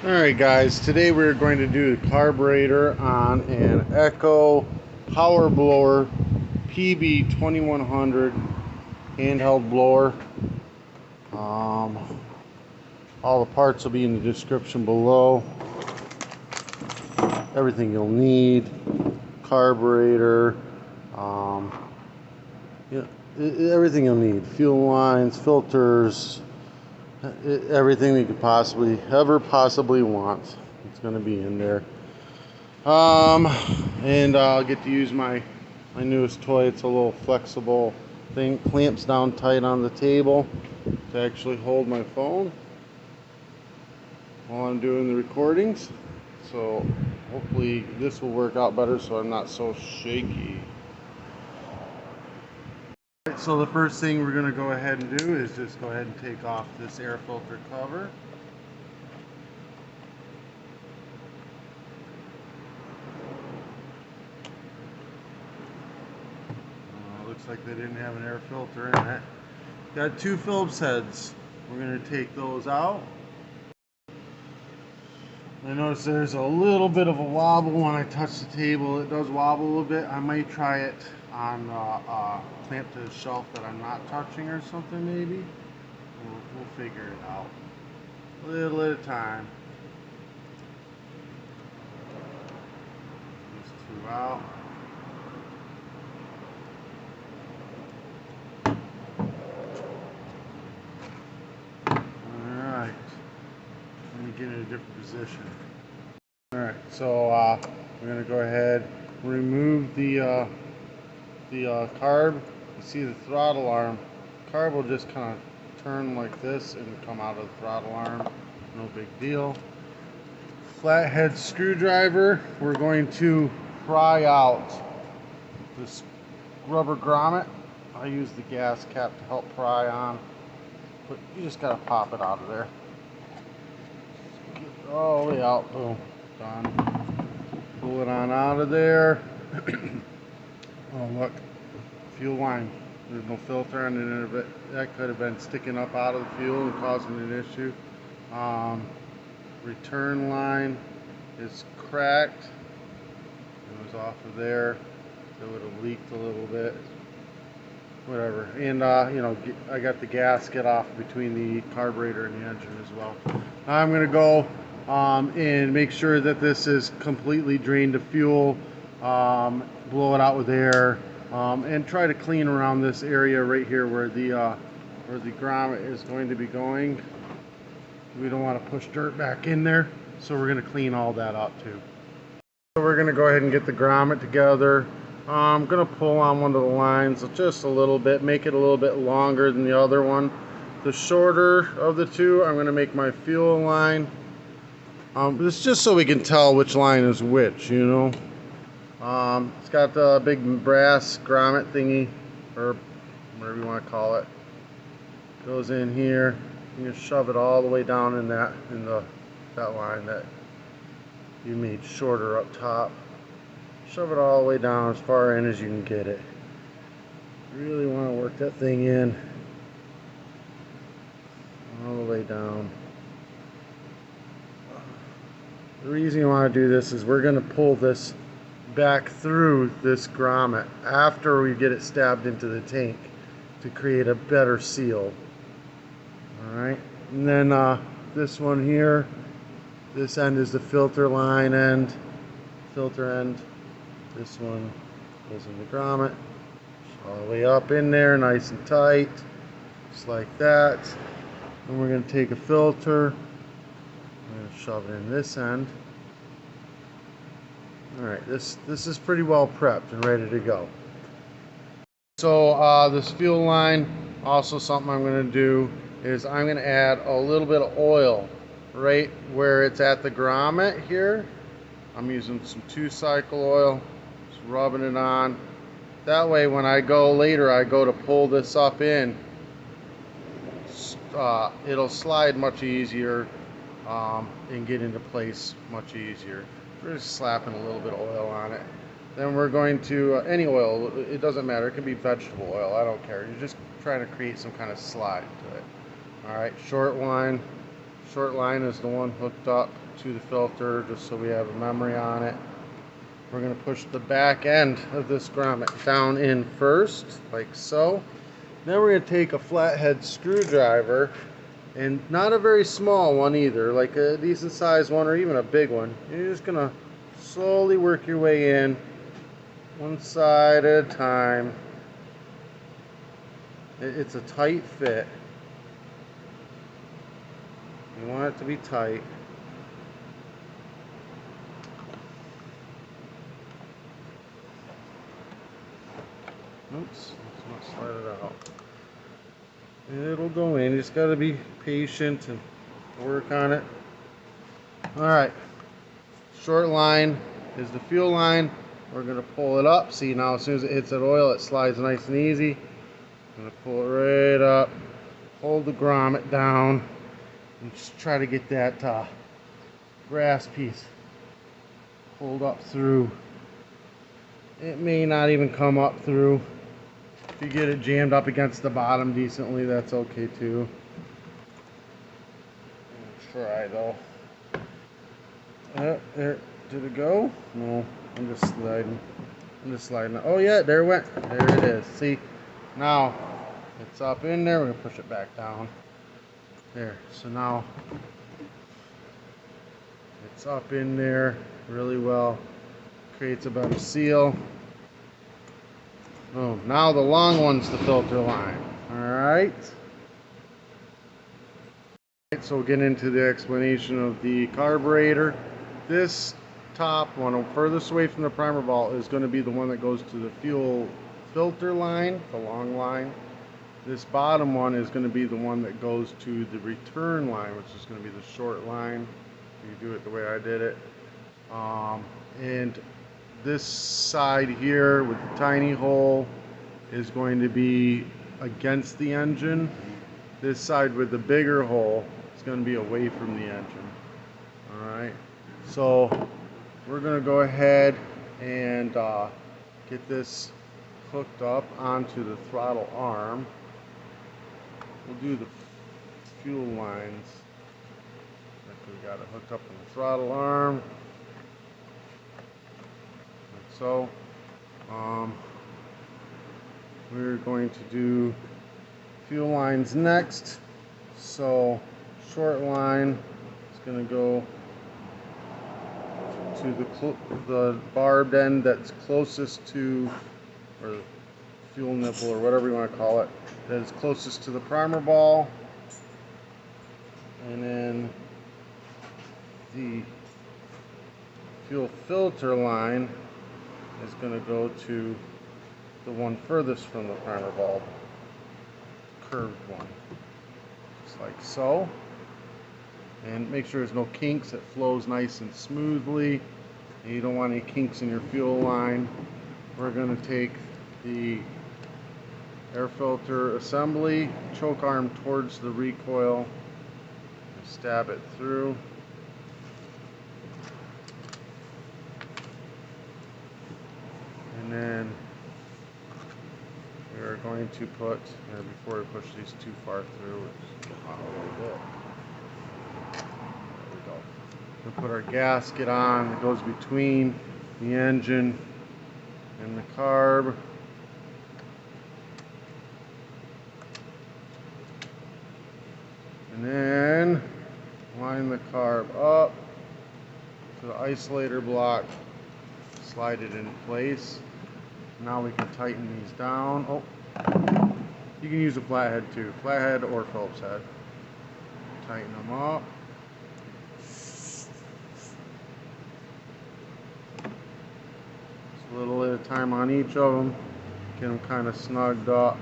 Alright guys, today we're going to do the carburetor on an Echo power blower pb-2100 handheld blower. All the parts will be in the description below. Everything you'll need, carburetor, yeah, everything you'll need, fuel lines, filters, everything you could possibly want. It's going to be in there. And I'll get to use my newest toy. It's a little flexible thing, clamps down tight on the table to actually hold my phone while I'm doing the recordings. So hopefully this will work out better so I'm not so shaky. So the first thing we're going to go ahead and do is just go ahead and take off this air filter cover. Looks like they didn't have an air filter in it. Got two Phillips heads. We're going to take those out. I notice there's a little bit of a wobble when I touch the table. It does wobble a little bit. I might try it on clamp to the shelf that I'm not touching or something maybe. We'll figure it out. A little at a time. These two out. Alright. Let me get in a different position. Alright, so we're going to go ahead and remove the carb. You see the throttle arm. Carb will just kind of turn like this and come out of the throttle arm. No big deal. Flathead screwdriver. We're going to pry out this rubber grommet. I use the gas cap to help pry on, but you just gotta pop it out of there. Get it all the way out. Boom. Done. Pull it on out of there. Oh look, fuel line. There's no filter on the end of it. That could have been sticking up out of the fuel and causing an issue. Return line is cracked. It was off of there. It would have leaked a little bit. Whatever. And I got the gasket off between the carburetor and the engine as well. Now I'm going to go and make sure that this is completely drained of fuel. Blow it out with air, and try to clean around this area right here where the grommet is going to be going. We don't want to push dirt back in there, so we're going to clean all that up too. So we're going to go ahead and get the grommet together. I'm going to pull on one of the lines just a little bit, make it a little bit longer than the other one. The shorter of the two, I'm going to make my fuel line. It's just so we can tell which line is which, you know. It's got the big brass grommet thingy, or whatever you want to call it. Goes in here. You just shove it all the way down in that line that you made shorter up top. Shove it all the way down as far in as you can get it. You really want to work that thing in all the way down. The reason you want to do this is we're going to pull this back through this grommet after we get it stabbed into the tank to create a better seal. Alright, and then this one here, this end is the filter line end, filter end. This one goes in the grommet, all the way up in there, nice and tight, just like that. And we're going to take a filter, we're going to shove it in this end. Alright, this is pretty well prepped and ready to go. So this fuel line, also something I'm going to do is I'm going to add a little bit of oil right where it's at the grommet here. I'm using some 2-cycle oil, just rubbing it on. That way when I go to pull this up in, it'll slide much easier and get into place much easier. We're just slapping a little bit of oil on it. Then we're going to, any oil, it doesn't matter, it can be vegetable oil, I don't care. You're just trying to create some kind of slide to it. Alright, short line, Short line is the one hooked up to the filter, just so we have a memory on it. We're going to push the back end of this grommet down in first, like so. Then we're going to take a flathead screwdriver, and not a very small one either, like a decent sized one or even a big one. You're just going to slowly work your way in, one side at a time. It's a tight fit. You want it to be tight. Oops, let's not slide it out. It'll go in. You just got to be patient and work on it. Alright, short line is the fuel line. We're going to pull it up. See, now as soon as it hits that oil, it slides nice and easy. I'm going to pull it right up, hold the grommet down, and just try to get that brass piece pulled up through. It may not even come up through. If you get it jammed up against the bottom decently, that's okay too. Try though. There, did it go? No, I'm just sliding. Oh yeah, there it went. There it is. See, now it's up in there. We're gonna push it back down. There. So now it's up in there really well. Creates a better seal. Oh, now the long one's the filter line. Alright. So we'll get into the explanation of the carburetor. This top one, furthest away from the primer ball, is going to be the one that goes to the fuel filter line, the long line. This bottom one is going to be the one that goes to the return line, which is going to be the short line. You do it the way I did it. And this side here with the tiny hole is going to be against the engine. This side with the bigger hole is going to be away from the engine. Alright, so we're going to go ahead and get this hooked up onto the throttle arm. We'll do the fuel lines. We got it hooked up on the throttle arm. So we're going to do fuel lines next. So short line is going to go to the barbed end that's closest to, or fuel nipple, or whatever you want to call it, that is closest to the primer ball. And then the fuel filter line is going to go to the one furthest from the primer ball, curved one, just like so. And make sure there's no kinks, it flows nice and smoothly, and you don't want any kinks in your fuel line. We're going to take the air filter assembly, choke arm towards the recoil, and stab it through. And then we are going to put, before we push these too far through, just a little bit. There we go. We'll put our gasket on that goes between the engine and the carb. And then line the carb up to the isolator block, slide it in place. Now we can tighten these down. Oh, you can use a flathead too, flathead or Phillips head. Tighten them up. Just a little at a time on each of them. Get them kind of snugged up.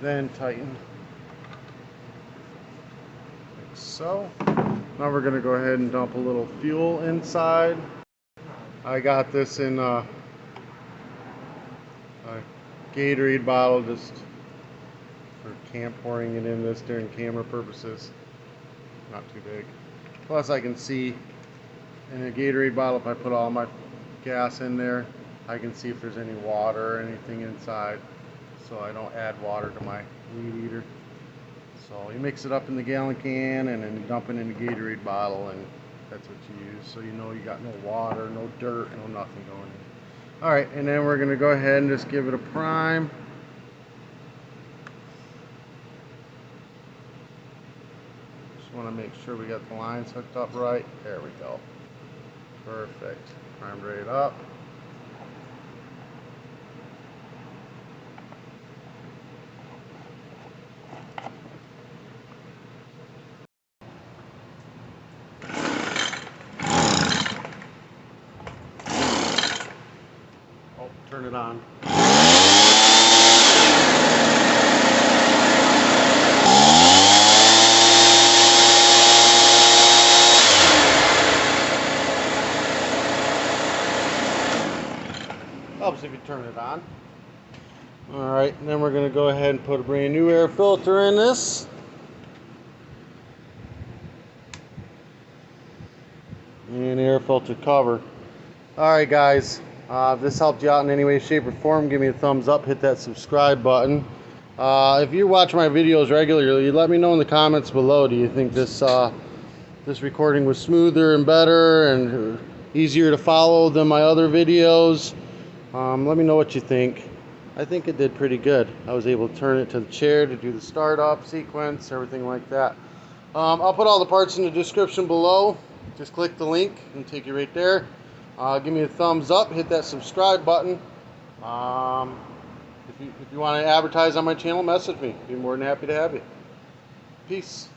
Then tighten. Like so. Now we're going to go ahead and dump a little fuel inside. I got this in a Gatorade bottle just for pouring it in this during camera purposes. Not too big. Plus I can see in a Gatorade bottle, if I put all my gas in there, I can see if there's any water or anything inside, so I don't add water to my weed eater. So you mix it up in the gallon can and then you dump it in the Gatorade bottle, and that's what you use. So you know you got no water, no dirt, no nothing going in. All right, and then we're gonna go ahead and just give it a prime. Just want to make sure we got the lines hooked up right. There we go. Perfect. Primed right up. Oh, turn it on. Helps if you turn it on. Alright, and then we're going to go ahead and put a brand new air filter in this. And air filter cover. Alright guys, if this helped you out in any way, shape, or form, give me a thumbs up, hit that subscribe button. If you watch my videos regularly, let me know in the comments below, do you think this recording was smoother and better and easier to follow than my other videos? Let me know what you think. I think it did pretty good. I was able to turn it to the chair to do the startup sequence, everything like that. I'll put all the parts in the description below. Just click the link and take you right there. Give me a thumbs up, hit that subscribe button. If you want to advertise on my channel, message me. Be more than happy to have you. Peace.